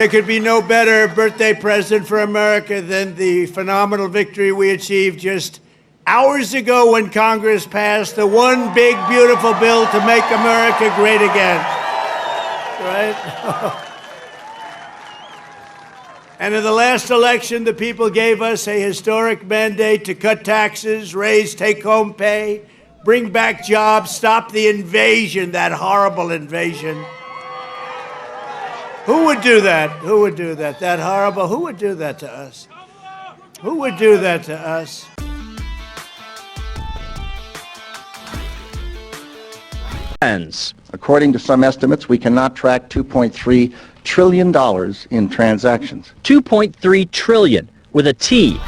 There could be no better birthday present for America than the phenomenal victory we achieved just hours ago when Congress passed the one big, beautiful bill to make America great again. Right? And in the last election, the people gave us a historic mandate to cut taxes, raise take-home pay, bring back jobs, stop the invasion, that horrible invasion. Who would do that? Who would do that? That horrible, who would do that to us? Who would do that to us? According to some estimates, we cannot track $2.3 trillion in transactions. 2.3 trillion with a T.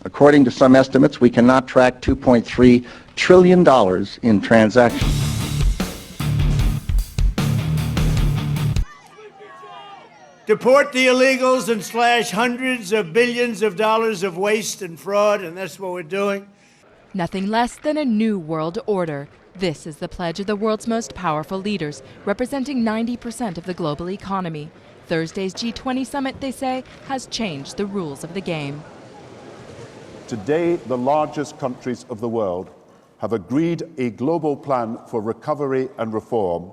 According to some estimates, we cannot track $2.3 trillion in transactions. Deport the illegals and slash hundreds of billions of dollars of waste and fraud, and that's what we're doing. Nothing less than a new world order. This is the pledge of the world's most powerful leaders, representing 90% of the global economy. Thursday's G20 summit, they say, has changed the rules of the game. Today, the largest countries of the world have agreed a global plan for recovery and reform.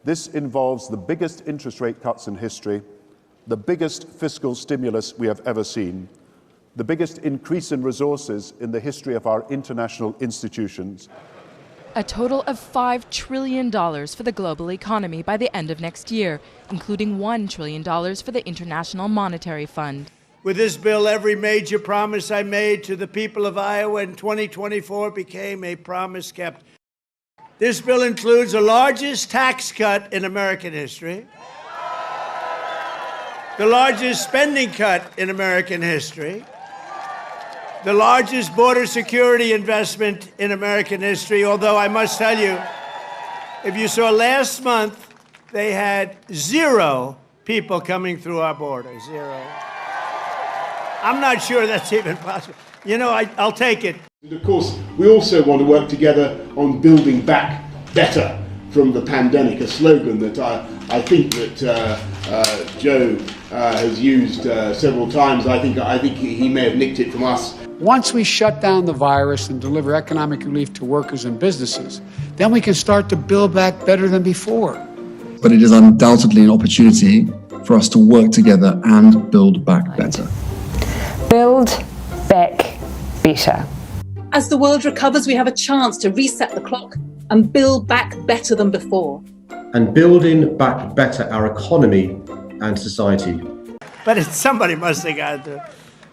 This involves the biggest interest rate cuts in history, the biggest fiscal stimulus we have ever seen, the biggest increase in resources in the history of our international institutions. A total of $5 trillion for the global economy by the end of next year, including $1 trillion for the International Monetary Fund. With this bill, every major promise I made to the people of Iowa in 2024 became a promise kept. This bill includes the largest tax cut in American history, the largest spending cut in American history, the largest border security investment in American history, although I must tell you, if you saw last month, they had 0 people coming through our border, 0. I'm not sure that's even possible. You know, I'll take it. And of course, we also want to work together on building back better from the pandemic, a slogan that I think that Joe has used several times. I think he may have nicked it from us. Once we shut down the virus and deliver economic relief to workers and businesses, then we can start to build back better than before. But it is undoubtedly an opportunity for us to work together and build back better. Build back better. As the world recovers, we have a chance to reset the clock and build back better than before. And building back better our economy and society. But somebody must have got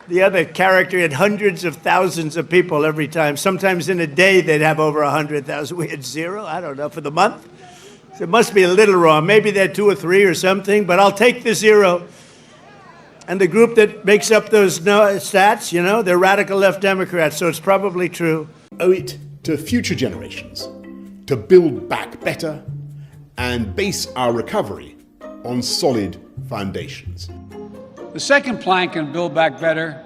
the other character had hundreds of thousands of people every time. Sometimes in a day they'd have over 100,000. We had 0, I don't know, for the month. So it must be a little wrong. Maybe they're 2 or 3 or something, but I'll take the 0. And the group that makes up those stats, you know, they're radical left Democrats, so it's probably true. Owe it to future generations to build back better and base our recovery on solid foundations. The second plank in Build Back Better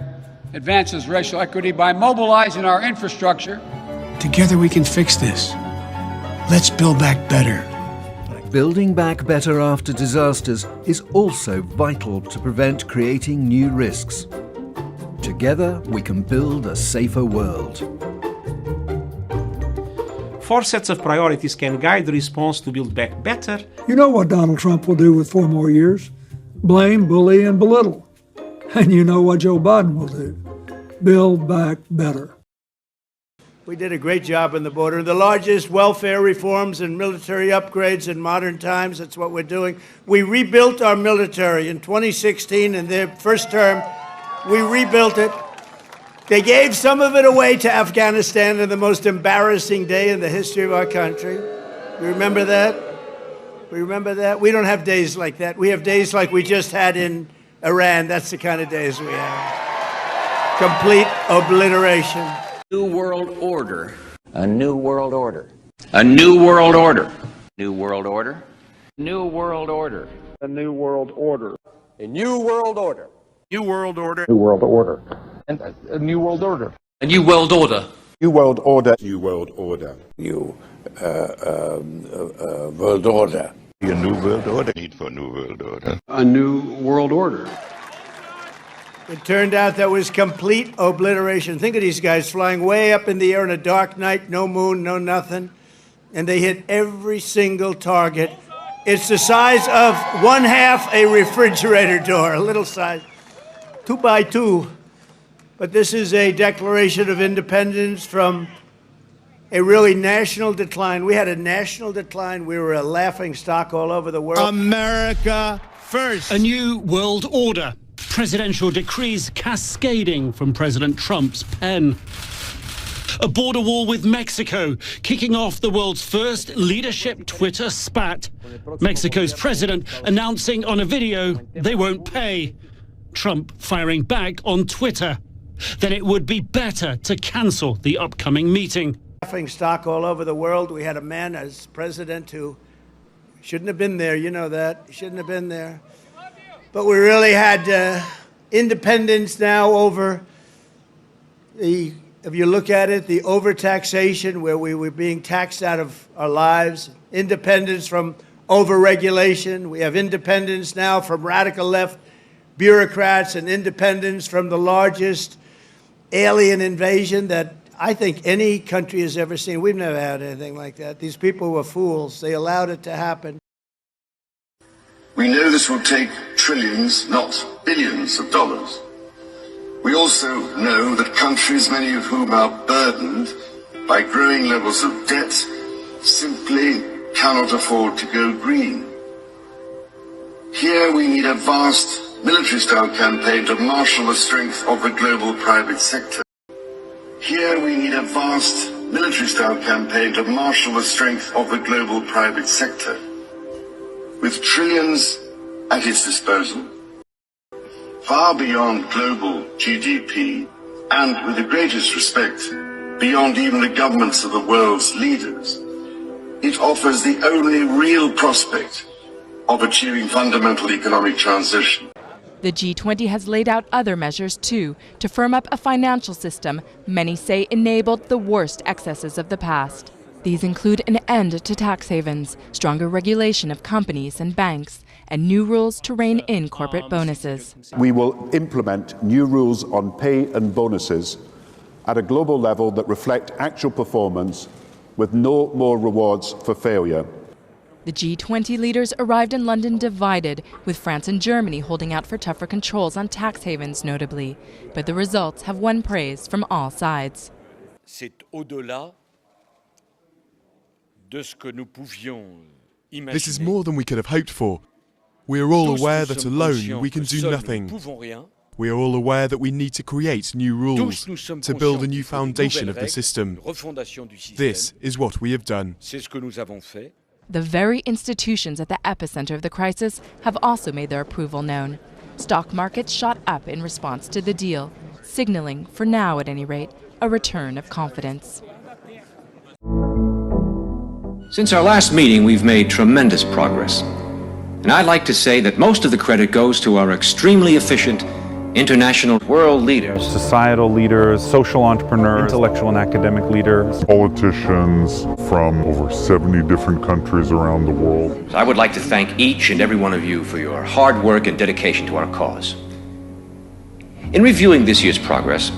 advances racial equity by mobilizing our infrastructure. Together we can fix this. Let's build back better. Building back better after disasters is also vital to prevent creating new risks. Together, we can build a safer world. 4 sets of priorities can guide the response to Build Back Better. You know what Donald Trump will do with 4 more years? Blame, bully, and belittle. And you know what Joe Biden will do? Build back better. We did a great job on the border. The largest welfare reforms and military upgrades in modern times. That's what we're doing. We rebuilt our military in 2016 in their first term. We rebuilt it. They gave some of it away to Afghanistan on the most embarrassing day in the history of our country. You remember that? We remember that? We don't have days like that. We have days like we just had in Iran. That's the kind of days we have. Complete obliteration. New world order. A new world order. A new world order. New world order. New world order. A new world order. A new world order. New world order. New world order. And a new world order. A new world order. New World Order. New World Order. New world order. A new world order. Need for a new world order. A new world order. It turned out that was complete obliteration. Think of these guys flying way up in the air on a dark night, no moon, no nothing, and they hit every single target. It's the size of 1/2 a refrigerator door, a little size, 2 by 2. But this is a declaration of independence from a really national decline. We had a national decline. We were a laughing stock all over the world. America first. A new world order. Presidential decrees cascading from President Trump's pen. A border wall with Mexico, kicking off the world's first leadership Twitter spat. Mexico's president announcing on a video they won't pay. Trump firing back on Twitter. Then it would be better to cancel the upcoming meeting. Laughing stock all over the world. We had a man as president who shouldn't have been there. You know that. He shouldn't have been there. But we really had independence now over the, if you look at it, the overtaxation where we were being taxed out of our lives. Independence from overregulation. We have independence now from radical left bureaucrats and independence from the largest alien invasion that I think any country has ever seen. We've never had anything like that. These people were fools. They allowed it to happen. We know this will take trillions, not billions of dollars. We also know that countries, many of whom are burdened by growing levels of debt, simply cannot afford to go green. Here we need a vast military-style campaign to marshal the strength of the global private sector. Here we need a vast military-style campaign to marshal the strength of the global private sector. With trillions at its disposal, far beyond global GDP, and with the greatest respect, beyond even the governments of the world's leaders, it offers the only real prospect of achieving fundamental economic transition. The G20 has laid out other measures, too, to firm up a financial system many say enabled the worst excesses of the past. These include an end to tax havens, stronger regulation of companies and banks, and new rules to rein in corporate bonuses. We will implement new rules on pay and bonuses at a global level that reflect actual performance with no more rewards for failure. The G20 leaders arrived in London divided, with France and Germany holding out for tougher controls on tax havens notably. But the results have won praise from all sides. C'est au-delà de ce que nous pouvions imaginer. This is more than we could have hoped for. We are all aware that alone we can do nothing. We are all aware that we need to create new rules to build a new foundation of the system. This is what we have done. The very institutions at the epicenter of the crisis have also made their approval known. Stock markets shot up in response to the deal, signaling, for now at any rate, a return of confidence. Since our last meeting, we've made tremendous progress. And I'd like to say that most of the credit goes to our extremely efficient international world leaders. Societal leaders, social entrepreneurs, intellectual and academic leaders. Politicians from over 70 different countries around the world. I would like to thank each and every one of you for your hard work and dedication to our cause. In reviewing this year's progress,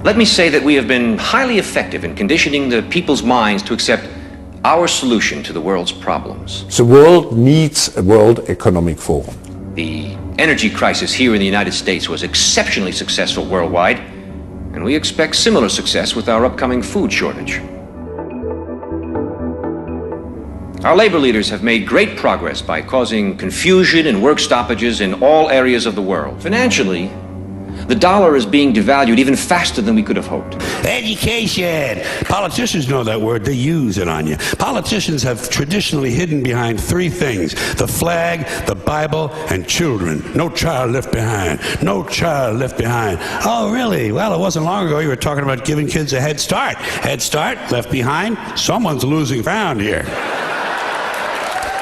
let me say that we have been highly effective in conditioning the people's minds to accept our solution to the world's problems. The world needs a World Economic Forum. The energy crisis here in the United States was exceptionally successful worldwide, and we expect similar success with our upcoming food shortage. Our labor leaders have made great progress by causing confusion and work stoppages in all areas of the world. Financially, the dollar is being devalued even faster than we could have hoped. Education! Politicians know that word, they use it on you. Politicians have traditionally hidden behind three things: the flag, the Bible, and children. No child left behind. No child left behind. Oh, really? Well, it wasn't long ago you were talking about giving kids a head start. Head start, left behind? Someone's losing ground here.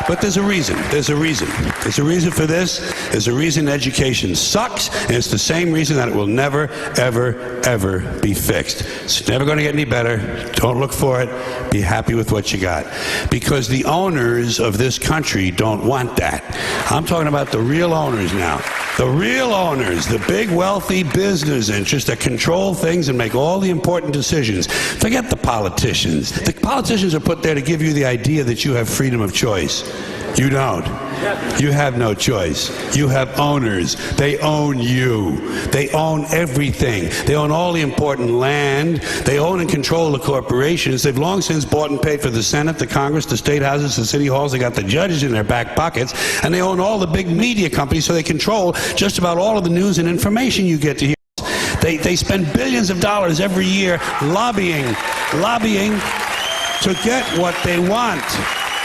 But there's a reason. There's a reason. There's a reason for this. There's a reason education sucks, and it's the same reason that it will never, ever, ever be fixed. It's never going to get any better. Don't look for it. Be happy with what you got. Because the owners of this country don't want that. I'm talking about the real owners now. The real owners, the big wealthy business interests that control things and make all the important decisions. Forget the politicians. The politicians are put there to give you the idea that you have freedom of choice. You don't. You have no choice. You have owners. They own you. They own everything. They own all the important land. They own and control the corporations. They've long since bought and paid for the Senate, the Congress, the state houses, the city halls. They got the judges in their back pockets. And they own all the big media companies, so they control just about all of the news and information you get to hear. They spend billions of dollars every year lobbying to get what they want.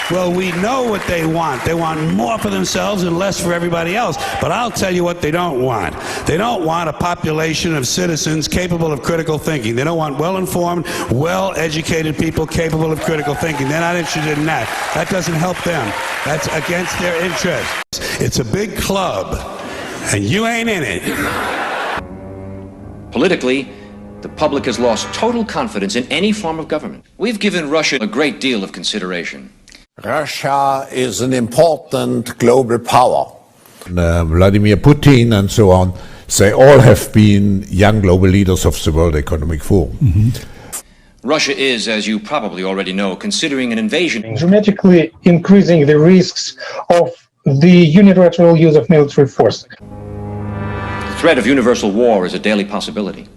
Well, we know what they want. They want more for themselves and less for everybody else. But I'll tell you what they don't want. They don't want a population of citizens capable of critical thinking. They don't want well-informed, well-educated people capable of critical thinking. They're not interested in that. That doesn't help them. That's against their interests. It's a big club, and you ain't in it. Politically, the public has lost total confidence in any form of government. We've given Russia a great deal of consideration. Russia is an important global power. Vladimir Putin and so on, they all have been young global leaders of the World Economic Forum. Russia is, as you probably already know, considering an invasion. Dramatically increasing the risks of the unilateral use of military force. The threat of universal war is a daily possibility.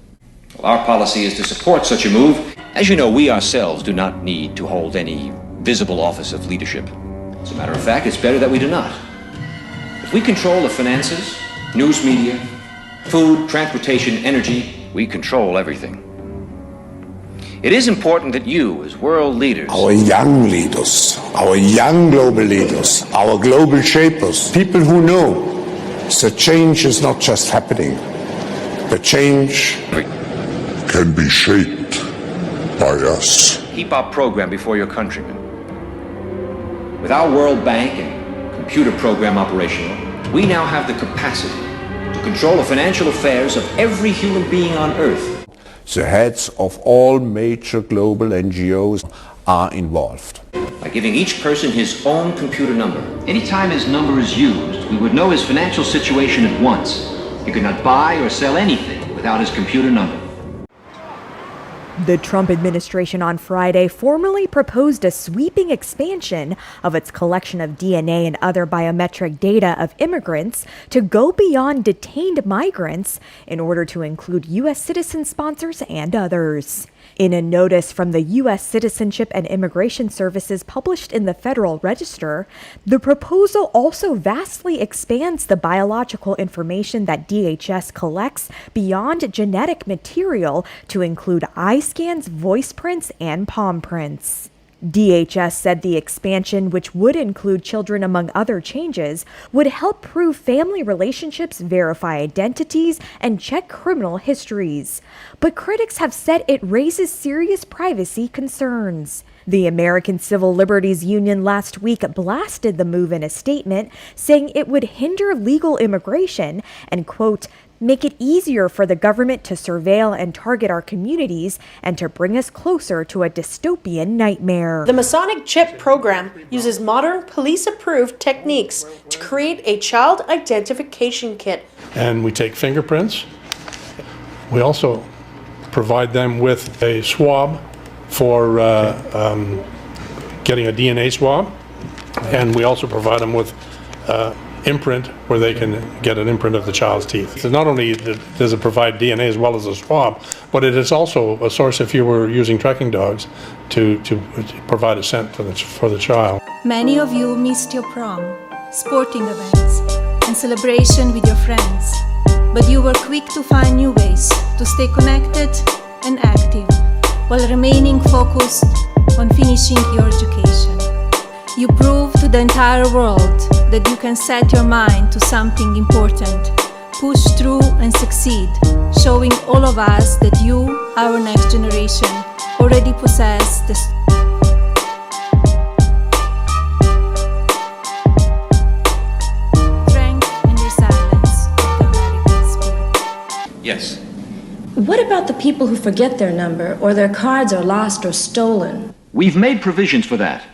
Well, our policy is to support such a move. As you know, we ourselves do not need to hold any visible office of leadership. As a matter of fact, it's better that we do not. If we control the finances, news media, food, transportation, energy, we control everything. It is important that you, as world leaders, our young leaders, our young global leaders, our global shapers, people who know that change is not just happening, but change can be shaped by us. Keep our program before your countrymen. With our World Bank and computer program operational, we now have the capacity to control the financial affairs of every human being on Earth. The heads of all major global NGOs are involved. By giving each person his own computer number. Anytime his number is used, we would know his financial situation at once. He could not buy or sell anything without his computer number. The Trump administration on Friday formally proposed a sweeping expansion of its collection of DNA and other biometric data of immigrants to go beyond detained migrants in order to include U.S. citizen sponsors and others. In a notice from the U.S. Citizenship and Immigration Services published in the Federal Register, the proposal also vastly expands the biological information that DHS collects beyond genetic material to include eye scans, voice prints, and palm prints. DHS said the expansion, which would include children among other changes, would help prove family relationships, verify identities, and check criminal histories. But critics have said it raises serious privacy concerns. The American Civil Liberties Union last week blasted the move in a statement, saying it would hinder legal immigration and, quote, make it easier for the government to surveil and target our communities and to bring us closer to a dystopian nightmare. The Masonic Chip program uses modern police-approved techniques to create a child identification kit. And we take fingerprints. We also provide them with a swab for getting a DNA swab. And we also provide them with imprint where they can get an imprint of the child's teeth. So not only does it provide DNA as well as a swab, but it is also a source if you were using tracking dogs to provide a scent for the child. Many of you missed your prom, sporting events, and celebration with your friends, but you were quick to find new ways to stay connected and active while remaining focused on finishing your education. You prove to the entire world that you can set your mind to something important, push through and succeed, showing all of us that you, our next generation, already possess the What about the people who forget their number, or their cards are lost or stolen? We've made provisions for that.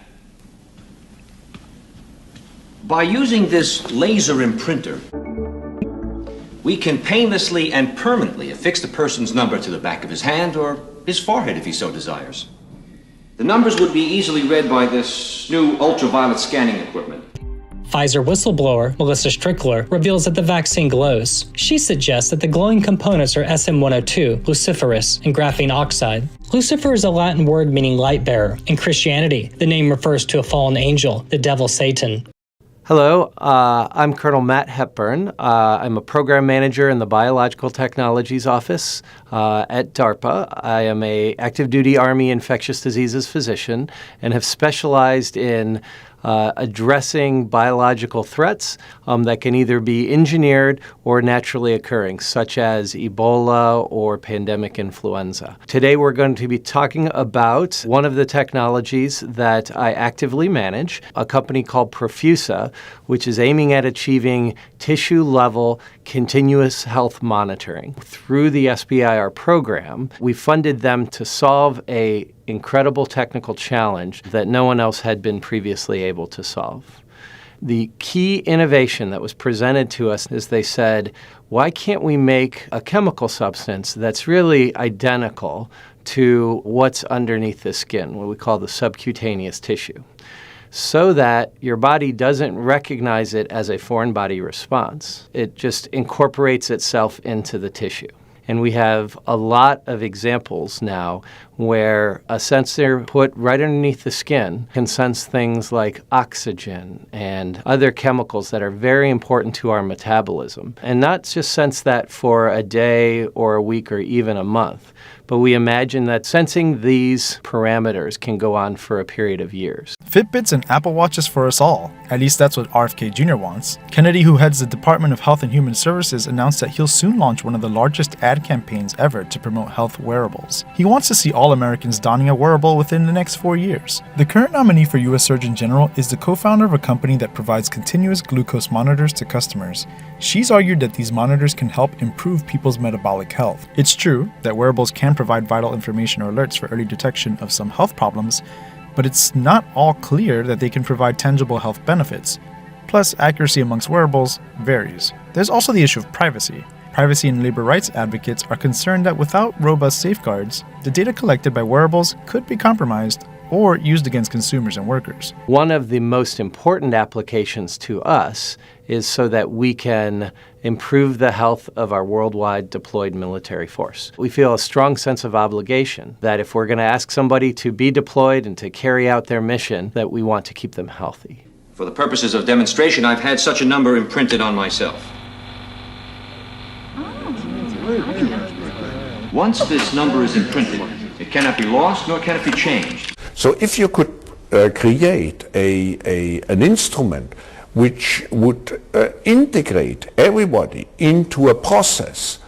By using this laser imprinter, we can painlessly and permanently affix the person's number to the back of his hand or his forehead if he so desires. The numbers would be easily read by this new ultraviolet scanning equipment. Pfizer whistleblower Melissa Strickler reveals that the vaccine glows. She suggests that the glowing components are SM102, luciferase, and graphene oxide. Lucifer is a Latin word meaning light bearer. In Christianity, the name refers to a fallen angel, the devil Satan. Hello, I'm Colonel Matt Hepburn. I'm a program manager in the Biological Technologies Office at DARPA. I am an active duty Army infectious diseases physician and have specialized in addressing biological threats that can either be engineered or naturally occurring, such as Ebola or pandemic influenza. Today we're going to be talking about one of the technologies that I actively manage, a company called Profusa, which is aiming at achieving tissue-level continuous health monitoring. Through the SBIR program, we funded them to solve an incredible technical challenge that no one else had been previously able to solve. The key innovation that was presented to us is they said, why can't we make a chemical substance that's really identical to what's underneath the skin, what we call the subcutaneous tissue, so that your body doesn't recognize it as a foreign body response. It just incorporates itself into the tissue. And we have a lot of examples now where a sensor put right underneath the skin can sense things like oxygen and other chemicals that are very important to our metabolism. And not just sense that for a day or a week or even a month, but we imagine that sensing these parameters can go on for a period of years. Fitbits and Apple Watches for us all. At least that's what RFK Jr. wants. Kennedy, who heads the Department of Health and Human Services, announced that he'll soon launch one of the largest ad campaigns ever to promote health wearables. He wants to see all Americans donning a wearable within the next 4 years. The current nominee for U.S. Surgeon General is the co-founder of a company that provides continuous glucose monitors to customers. She's argued that these monitors can help improve people's metabolic health. It's true that wearables can provide vital information or alerts for early detection of some health problems, but it's not all clear that they can provide tangible health benefits. Plus, accuracy amongst wearables varies. There's also the issue of privacy. Privacy and labor rights advocates are concerned that without robust safeguards, the data collected by wearables could be compromised or used against consumers and workers. One of the most important applications to us is so that we can improve the health of our worldwide deployed military force. We feel a strong sense of obligation that if we're going to ask somebody to be deployed and to carry out their mission, that we want to keep them healthy. For the purposes of demonstration, I've had such a number imprinted on myself. Once this number is imprinted, it cannot be lost nor can it be changed. So if you could create an instrument which would integrate everybody into a process,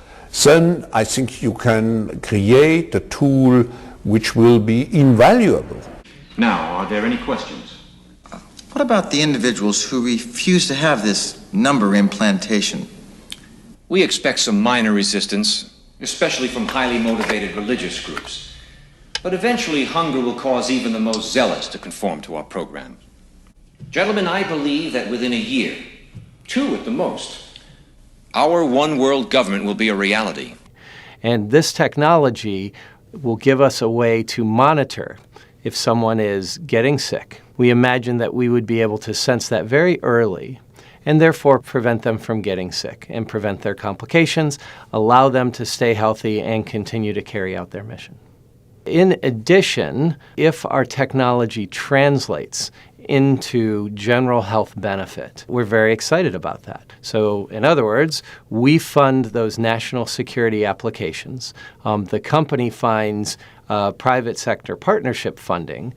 then I think you can create a tool which will be invaluable. Now, are there any questions? What about the individuals who refuse to have this number implantation? We expect some minor resistance, especially from highly motivated religious groups. But eventually, hunger will cause even the most zealous to conform to our program. Gentlemen, I believe that within a year, 2 at the most, our one world government will be a reality. And this technology will give us a way to monitor if someone is getting sick. We imagine that we would be able to sense that very early and therefore prevent them from getting sick and prevent their complications, allow them to stay healthy and continue to carry out their mission. In addition, if our technology translates into general health benefit, we're very excited about that. So, in other words, we fund those national security applications. The company finds private sector partnership funding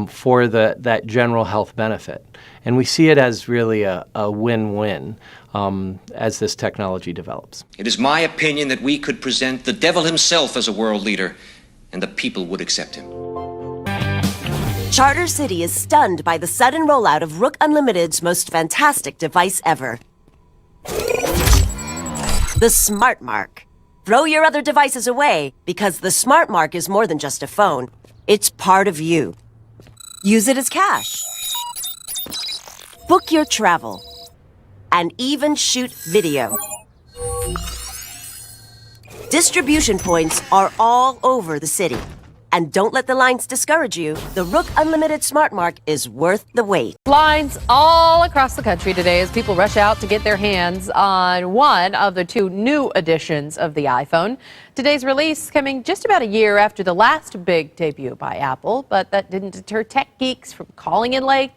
for that general health benefit. And we see it as really a win-win as this technology develops. It is my opinion that we could present the devil himself as a world leader, and the people would accept him. Charter City is stunned by the sudden rollout of Rook Unlimited's most fantastic device ever. The Smart Mark. Throw your other devices away, because the Smart Mark is more than just a phone. It's part of you. Use it as cash. Book your travel. And even shoot video. Distribution points are all over the city. And don't let the lines discourage you. The Rook Unlimited Smart Mark is worth the wait. Lines all across the country today as people rush out to get their hands on one of the 2 new editions of the iPhone. Today's release coming just about a year after the last big debut by Apple, but that didn't deter tech geeks from calling in late,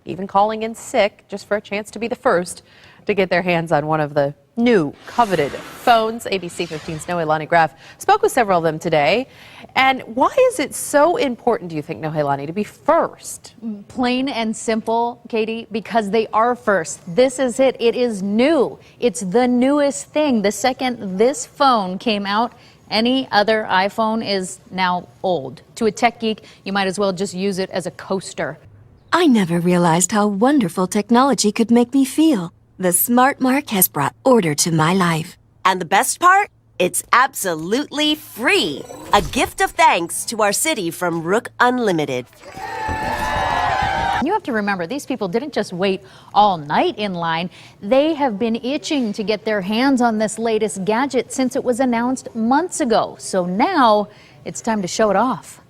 even calling in sick, just for a chance to be the first to get their hands on one of the new coveted phones. ABC 15's Noelani Graff spoke with several of them today. And why is it so important, do you think, Noelani, to be first? Plain and simple, Katie, because they are first. This is it. It is new. It's the newest thing. The second this phone came out, any other iPhone is now old. To a tech geek, you might as well just use it as a coaster. I never realized how wonderful technology could make me feel. The Smart Mark has brought order to my life. And the best part? It's absolutely free. A gift of thanks to our city from Rook Unlimited. You have to remember, these people didn't just wait all night in line. They have been itching to get their hands on this latest gadget since it was announced months ago. So now it's time to show it off.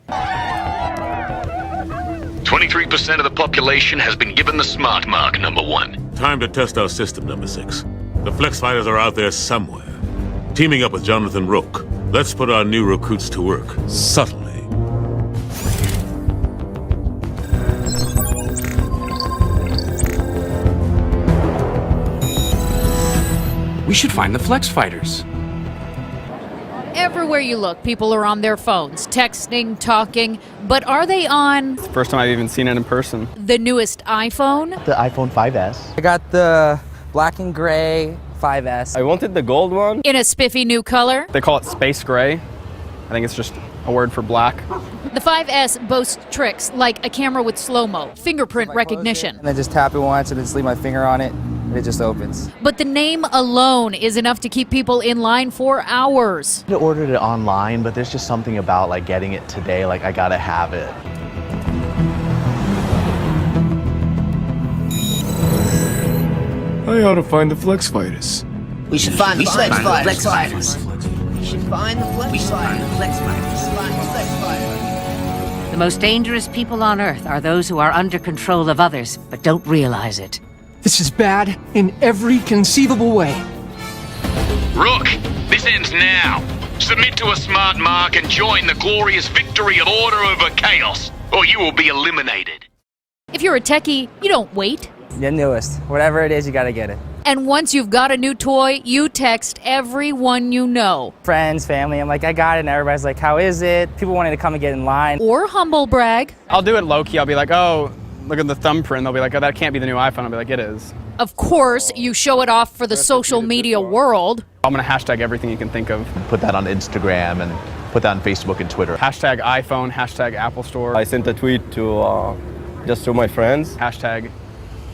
23% of the population has been given the Smart Mark, number 1. Time to test our system, number 6. The Flex Fighters are out there somewhere. Teaming up with Jonathan Rook, let's put our new recruits to work, subtly. We should find the Flex Fighters. Everywhere you look, people are on their phones, texting, talking, but are they on It's the first time I've even seen it in person. the newest iPhone? The iPhone 5S. I got the black and gray 5S. I wanted the gold one. In a spiffy new color? They call it space gray. I think it's just a word for black. The 5S boasts tricks like a camera with slow-mo, fingerprint recognition. And then just tap it once and then just leave my finger on it and it just opens. But the name alone is enough to keep people in line for hours. I ordered it online, but there's just something about like getting it today, like I gotta have it. I ought to find the Flex Fighters. We should find the Flex Fighters. We should find the Flex Fighters. The most dangerous people on Earth are those who are under control of others, but don't realize it. This is bad in every conceivable way. Rook, this ends now. Submit to a Smart Mark and join the glorious victory of order over chaos, or you will be eliminated. If you're a techie, you don't wait. The newest. Whatever it is, you gotta get it. And once you've got a new toy, you text everyone you know. Friends, family, I'm like, I got it, and everybody's like, how is it? People wanting to come and get in line. Or humble brag. I'll do it low-key. I'll be like, oh, look at the thumbprint. They'll be like, oh, that can't be the new iPhone. I'll be like, it is. Of course, you show it off for the social media world. I'm gonna hashtag everything you can think of. Put that on Instagram and put that on Facebook and Twitter. Hashtag iPhone, hashtag Apple Store. I sent a tweet to just to my friends. Hashtag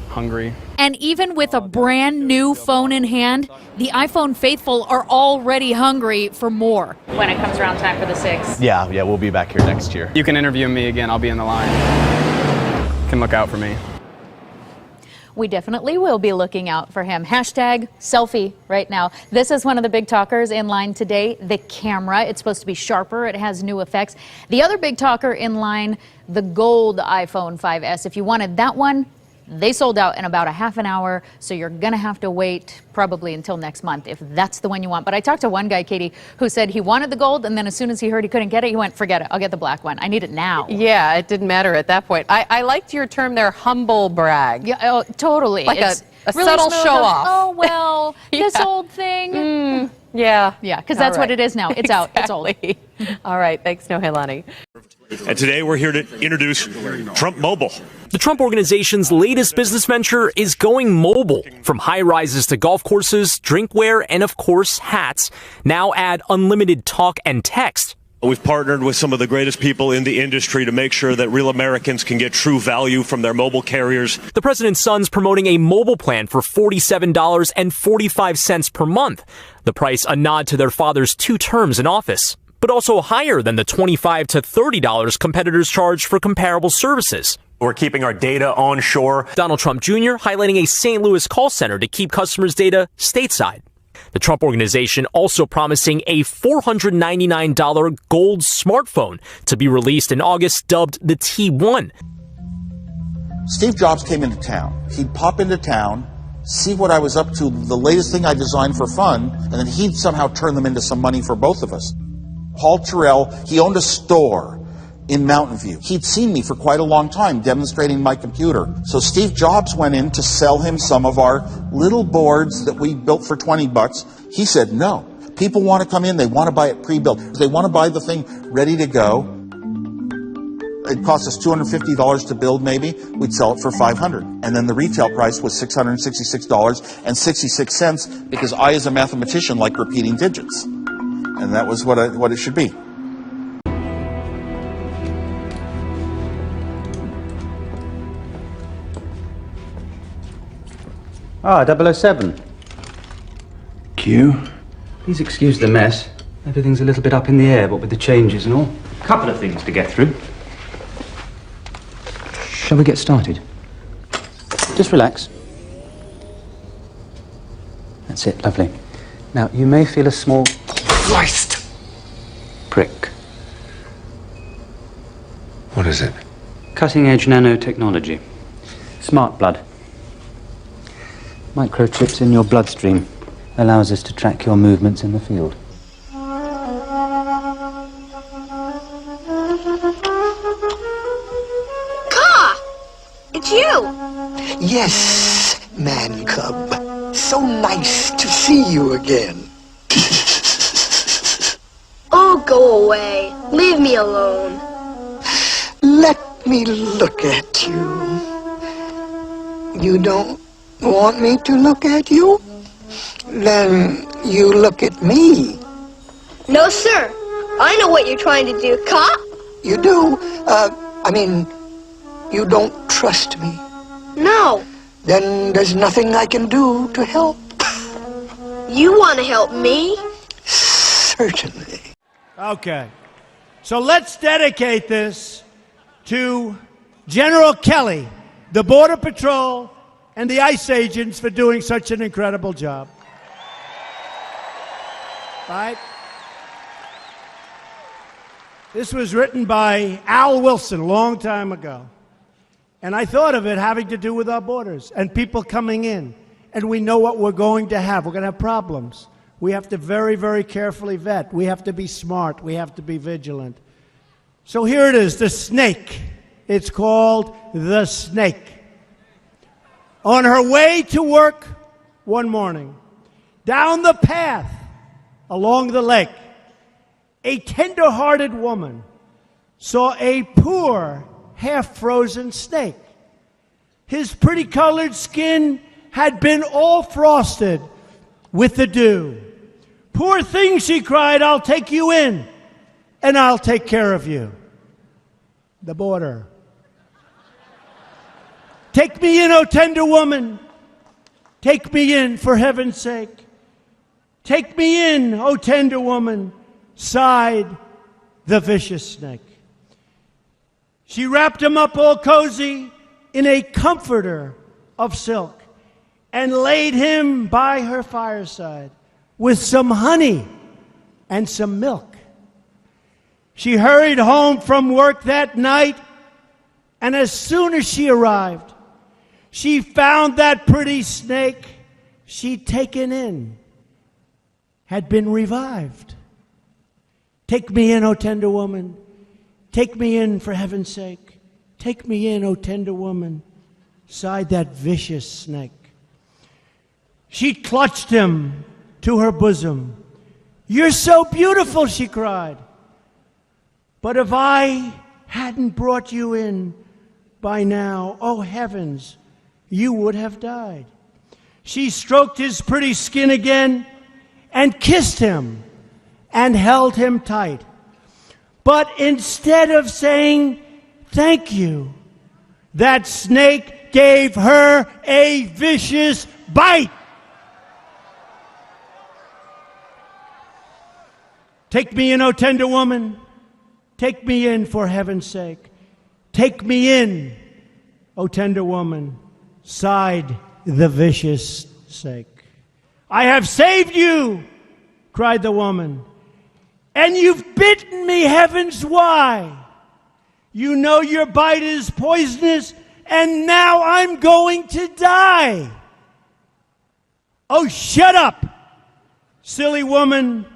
hungry. And even with a brand new phone in hand, the iPhone faithful are already hungry for more. When it comes around time for the 6. Yeah, we'll be back here next year. You can interview me again. I'll be in the line. You can look out for me. We definitely will be looking out for him. Hashtag selfie right now. This is one of the big talkers in line today, the camera. It's supposed to be sharper. It has new effects. The other big talker in line, the gold iPhone 5S. If you wanted that one, they sold out in about a half an hour, so you're going to have to wait probably until next month if that's the one you want. But I talked to one guy, Katie, who said he wanted the gold, and then as soon as he heard he couldn't get it, he went, forget it, I'll get the black one. I need it now. Yeah, it didn't matter at that point. I liked your term there, humble brag. Yeah, oh, totally. Like it's a really subtle smooth show off. Oh, well, this Yeah. old thing. Yeah. Yeah, because that's what it is now. It's out. It's old. All right. Thanks, Noelani. And today we're here to introduce Trump Mobile. The Trump Organization's latest business venture is going mobile. From high-rises to golf courses, drinkware, and of course, hats. Now add unlimited talk and text. We've partnered with some of the greatest people in the industry to make sure that real Americans can get true value from their mobile carriers. The president's son's promoting a mobile plan for $47.45 per month. The price a nod to their father's 2 terms in office, but also higher than the $25 to $30 competitors charge for comparable services. We're keeping our data onshore. Donald Trump Jr. highlighting a St. Louis call center to keep customers' data stateside. The Trump Organization also promising a $499 gold smartphone to be released in August, dubbed the T1. Steve Jobs came into town. He'd pop into town, see what I was up to, the latest thing I designed for fun, and then he'd somehow turn them into some money for both of us. Paul Terrell, he owned a store in Mountain View. He'd seen me for quite a long time demonstrating my computer. So Steve Jobs went in to sell him some of our little boards that we built for $20. He said, no. People want to come in, they want to buy it pre-built. They want to buy the thing ready to go. It cost us $250 to build maybe. We'd sell it for $500. And then the retail price was $666.66 because I, as a mathematician, like repeating digits. And that was what it should be. Ah, 007. Q? Please excuse the mess. Everything's a little bit up in the air, what with the changes and all. Couple of things to get through. Shall we get started? Just relax. That's it, lovely. Now, you may feel a small... Christ! Prick. What is it? Cutting-edge nanotechnology. Smart blood. Microchips in your bloodstream allows us to track your movements in the field. Ka! It's you! Yes, man cub. So nice to see you again. Oh, go away. Leave me alone. Let me look at you. You don't want me to look at you? Then you look at me. No, sir. I know what you're trying to do, Ka. You do? You don't trust me. No. Then there's nothing I can do to help. You want to help me? Certainly. Okay. So let's dedicate this to General Kelly, the Border Patrol, and the ICE agents for doing such an incredible job. Right? This was written by Al Wilson a long time ago. And I thought of it having to do with our borders and people coming in. And we know what we're going to have. We're going to have problems. We have to very, very carefully vet. We have to be smart. We have to be vigilant. So here it is, the snake. It's called The Snake. On her way to work one morning, down the path along the lake, a tender-hearted woman saw a poor, half-frozen snake. His pretty-colored skin had been all frosted with the dew. Poor thing, she cried, I'll take you in, and I'll take care of you. The border. Take me in, O tender woman. Take me in, for heaven's sake. Take me in, O tender woman, sighed the vicious snake. She wrapped him up all cozy in a comforter of silk and laid him by her fireside with some honey and some milk. She hurried home from work that night, and as soon as she arrived, she found that pretty snake she'd taken in had been revived. Take me in, O tender woman. Take me in, for heaven's sake. Take me in, O tender woman, sighed that vicious snake. She clutched him to her bosom. You're so beautiful, she cried. But if I hadn't brought you in by now, oh heavens, you would have died. She stroked his pretty skin again and kissed him and held him tight. But instead of saying thank you, that snake gave her a vicious bite. Take me in, O tender woman. Take me in for heaven's sake. Take me in, O tender woman. Sighed the vicious snake. I have saved you, cried the woman. And you've bitten me, heavens, why? You know your bite is poisonous, and now I'm going to die. Oh, shut up, silly woman,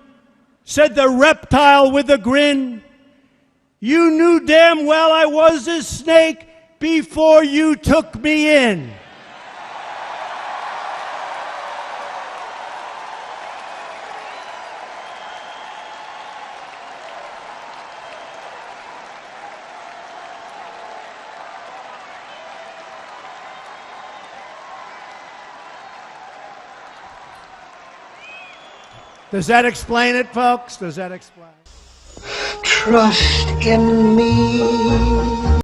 said the reptile with a grin. You knew damn well I was a snake before you took me in. Does that explain it, folks? Does that explain it? Trust in me.